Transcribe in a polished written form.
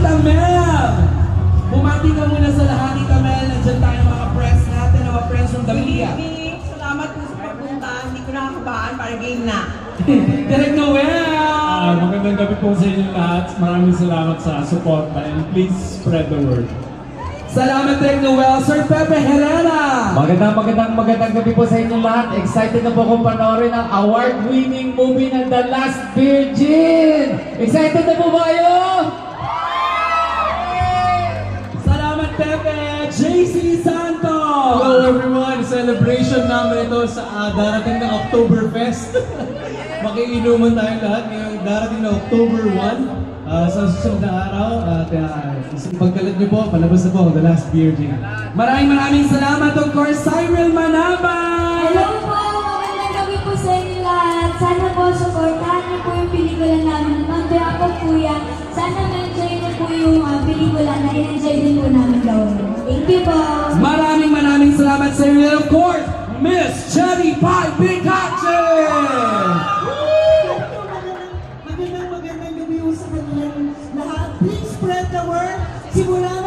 Tita Mel! Bumati ka muna sa lahat, Tita Mel. Nandiyan tayo mga friends natin, mga friends from the media. Salamat po sa pagpunta. Hindi ko nakakabahan para game na. Direk Noel! Magandang gabi po sa inyo lahat. Maraming salamat sa support and please spread the word. Salamat, Direk Noel. Sir Pepe Herrera! Magandang gabi po sa inyo lahat. Excited na po akong panoorin ang award-winning movie ng The Last Virgin! Excited na po ba kayo? Salamat, Pepe! JC Santo! Hello everyone! Celebration namin ito sa darating na Oktoberfest. Makiinuman tayo lahat ngayong darating na October 1. Sa susunod na araw at pagkalat niyo po, palabas na po ang The Last Virgin. Maraming salamat, of course, Cyril Manabay! Hello po! Magandang gabi po sa inyo lahat. Sana po supportahan niyo po yung pelikula namin. Ma'am ako Kuya. Sana ma-enjoy niyo po yung pelikula na in-enjoy din po namin gawin. Thank you po! Maraming salamat sa inyo, of course, Miss Cherry Pie Picache! Magandang gabi po sa kanilang lahat. Please spread the word. Simulan